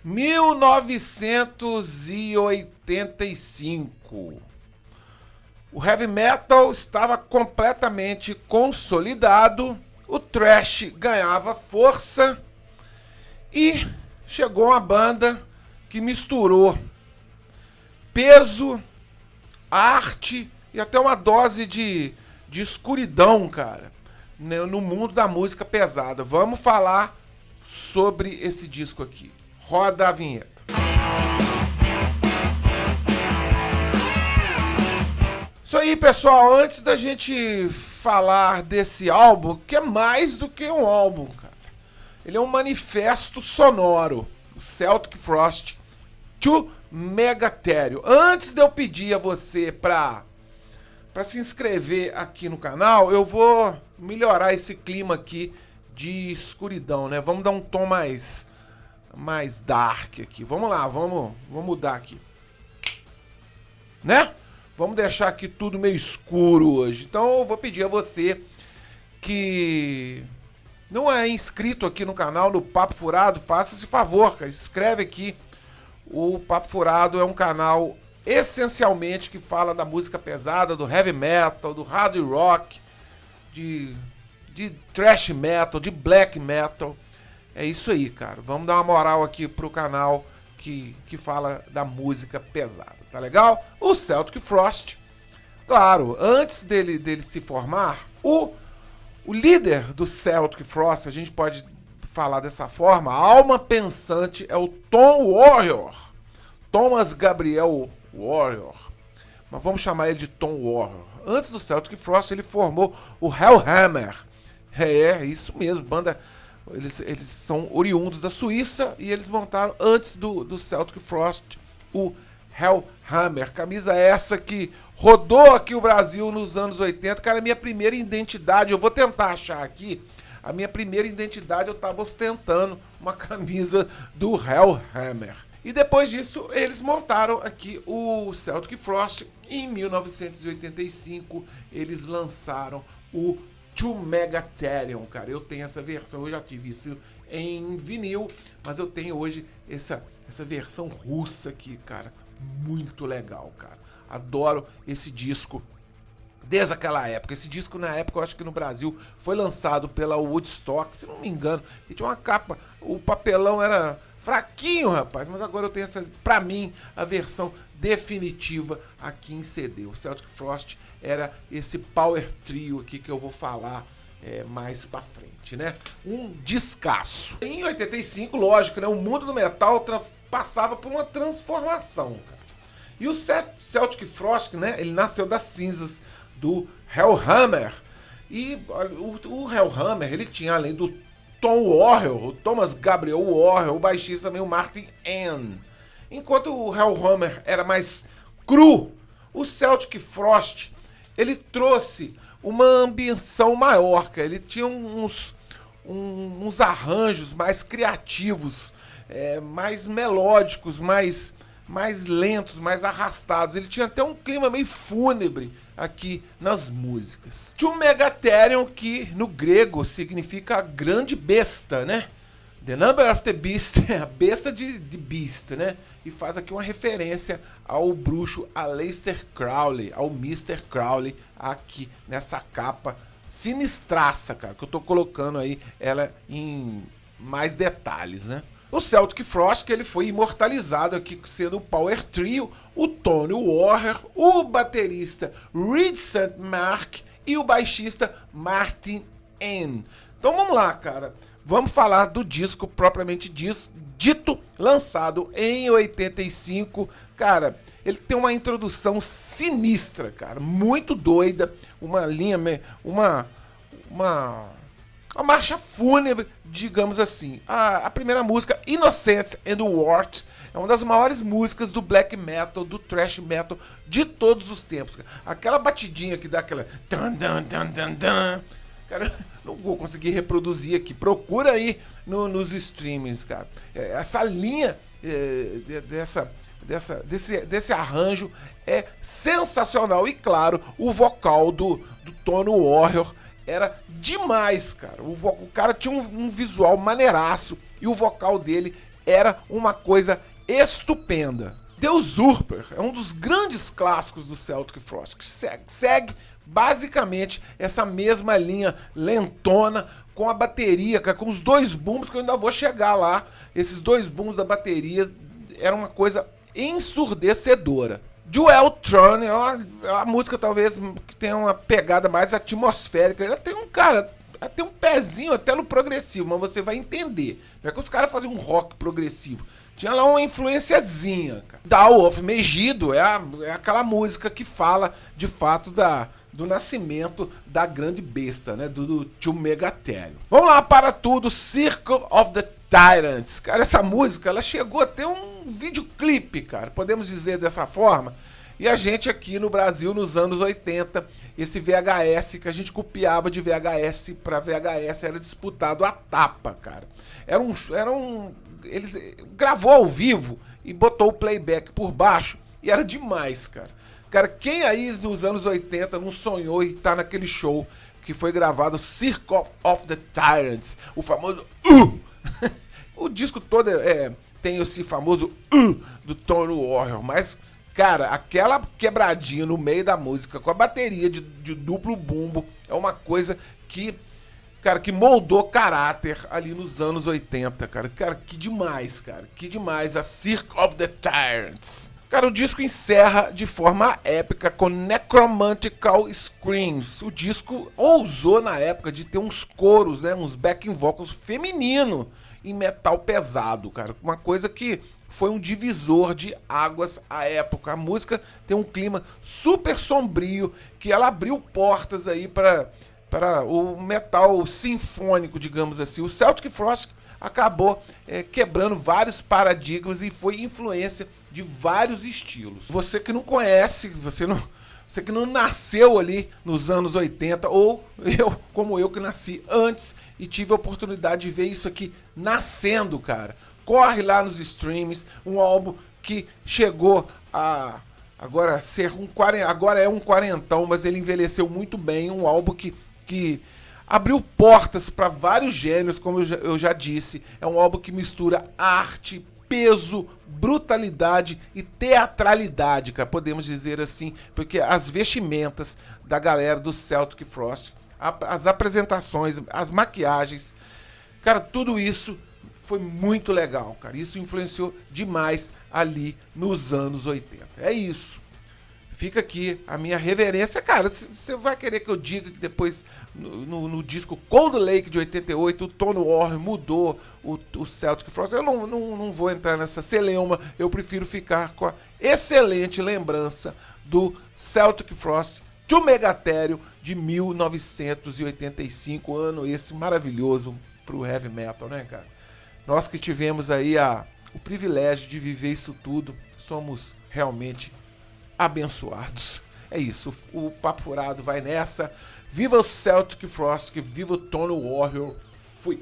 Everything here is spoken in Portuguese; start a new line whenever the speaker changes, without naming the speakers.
1985. O heavy metal estava completamente consolidado, o thrash ganhava força e chegou uma banda que misturou peso, arte e até uma dose de escuridão, cara, no mundo da música pesada. Vamos falar sobre esse disco aqui. Roda a vinheta. Isso aí, pessoal. Antes da gente falar desse álbum, que é mais do que um álbum, cara. Ele é um manifesto sonoro. O Celtic Frost to Megatherium. Antes de eu pedir a você para se inscrever aqui no canal, eu vou melhorar esse clima aqui de escuridão, né? Vamos dar um tom mais dark aqui. Vamos lá, vamos mudar aqui. Né? Vamos deixar aqui tudo meio escuro hoje. Então eu vou pedir a você que não é inscrito aqui no canal, no Papo Furado, faça esse favor, cara. Se inscreve aqui. O Papo Furado é um canal essencialmente que fala da música pesada, do heavy metal, do hard rock, de thrash metal, de black metal. É isso aí, cara. Vamos dar uma moral aqui pro canal que fala da música pesada, tá legal? O Celtic Frost, claro, antes dele se formar, o líder do Celtic Frost, a gente pode falar dessa forma, a alma pensante é o Tom Warrior, Thomas Gabriel Warrior, mas vamos chamar ele de Tom Warrior. Antes do Celtic Frost, ele formou o Hellhammer. É isso mesmo, banda. Eles são oriundos da Suíça e eles montaram antes do Celtic Frost o Hellhammer. Camisa essa que rodou aqui o Brasil nos anos 80. Cara, a minha primeira identidade, eu vou tentar achar aqui. A minha primeira identidade eu tava ostentando uma camisa do Hellhammer. E depois disso, eles montaram aqui o Celtic Frost. Em 1985, eles lançaram o To Megatherium, cara. Eu tenho essa versão, eu já tive isso em vinil, mas eu tenho hoje essa versão russa aqui, cara. Muito legal, cara. Adoro esse disco desde aquela época. Esse disco, na época, eu acho que no Brasil foi lançado pela Woodstock, se não me engano. E tinha uma capa, o papelão era fraquinho, rapaz, mas agora eu tenho essa, pra mim, a versão definitiva aqui em CD. O Celtic Frost era esse power trio aqui que eu vou falar mais pra frente, né? Um descasso. Em 85, lógico, né? O mundo do metal passava por uma transformação, cara. E o Celtic Frost, né? Ele nasceu das cinzas do Hellhammer. E o Hellhammer, ele tinha, além do Tom Warrior, o Thomas Gabriel Warrior, o baixista também, o Martin N. Enquanto o Hellhammer era mais cru, o Celtic Frost, ele trouxe uma ambição maior, cara. Ele tinha uns arranjos mais criativos, mais melódicos, mais lentos, mais arrastados. Ele tinha até um clima meio fúnebre aqui nas músicas. To Megatherium, que no grego significa grande besta, né? The Number of the Beast, a besta de Beast, né? E faz aqui uma referência ao bruxo Aleister Crowley, ao Mr. Crowley, aqui nessa capa sinistraça, cara, que eu tô colocando aí ela em mais detalhes, né? O Celtic Frost, que ele foi imortalizado aqui sendo o Power Trio, o Tony Warrior, o baterista Reed St. Mark e o baixista Martin N. Então vamos lá, cara. Vamos falar do disco propriamente dito, lançado em 85. Cara, ele tem uma introdução sinistra, cara, muito doida, uma linha, uma marcha fúnebre, digamos assim. A primeira música, Innocence and Wart, é uma das maiores músicas do black metal, do thrash metal de todos os tempos. Aquela batidinha que dá aquela... Cara, não vou conseguir reproduzir aqui. Procura aí nos streamings, cara. Essa linha desse arranjo é sensacional. E claro, o vocal do Tony Warrior era demais, cara. O cara tinha um visual maneiraço e o vocal dele era uma coisa estupenda. The Usurper é um dos grandes clássicos do Celtic Frost, que segue basicamente essa mesma linha lentona, com a bateria, com os dois booms, que eu ainda vou chegar lá. Esses dois booms da bateria era uma coisa ensurdecedora. Jewel Throne é uma música talvez que tenha uma pegada mais atmosférica. Ela tem ela tem um pezinho até no progressivo, mas você vai entender. Não é que os caras faziam um rock progressivo. Tinha lá uma influenciazinha, cara. Down of Megiddo é aquela música que fala, de fato, do nascimento da grande besta, né? Do tio Megatério. Vamos lá, para tudo, Circle of the Tyrants. Cara, essa música, ela chegou a ter um videoclipe, cara. Podemos dizer dessa forma. E a gente aqui no Brasil, nos anos 80, esse VHS que a gente copiava de VHS para VHS era disputado a tapa, cara. Eles gravou ao vivo e botou o playback por baixo e era demais, cara. Cara, quem aí nos anos 80 não sonhou em estar naquele show que foi gravado Circle of the Tyrants, o famoso O disco todo tem esse famoso do Tony Warrior, mas cara, aquela quebradinha no meio da música com a bateria de duplo bumbo é uma coisa que, cara, que moldou caráter ali nos anos 80, cara. Cara, que demais, cara. Que demais. A Circle of the Tyrants. Cara, o disco encerra de forma épica com Necromantical Screams. O disco ousou na época de ter uns coros, né, uns backing vocals feminino em metal pesado, cara. Uma coisa que foi um divisor de águas à época. A música tem um clima super sombrio que ela abriu portas aí para o metal sinfônico, digamos assim. O Celtic Frost acabou quebrando vários paradigmas e foi influência de vários estilos. Você que não conhece, você que não nasceu ali nos anos 80, ou como eu que nasci antes e tive a oportunidade de ver isso aqui nascendo, cara. Corre lá nos streams, um álbum que chegou a agora é um quarentão, mas ele envelheceu muito bem, um álbum que abriu portas para vários gêneros, como eu já disse. É um álbum que mistura arte, peso, brutalidade e teatralidade, cara, podemos dizer assim, porque as vestimentas da galera do Celtic Frost, as apresentações, as maquiagens, cara, tudo isso foi muito legal, cara. Isso influenciou demais ali nos anos 80. É isso. Fica aqui a minha reverência. Cara, você vai querer que eu diga que depois, no disco Cold Lake de 88, o Tony Warrior mudou o Celtic Frost. Eu não vou entrar nessa celeuma. Eu prefiro ficar com a excelente lembrança do Celtic Frost to Megatério de 1985. Ano esse maravilhoso pro heavy metal, né, cara? Nós que tivemos aí o privilégio de viver isso tudo, somos realmente abençoados. É isso, o Papo Furado vai nessa. Viva o Celtic Frost, viva o Tony Warrior. Fui!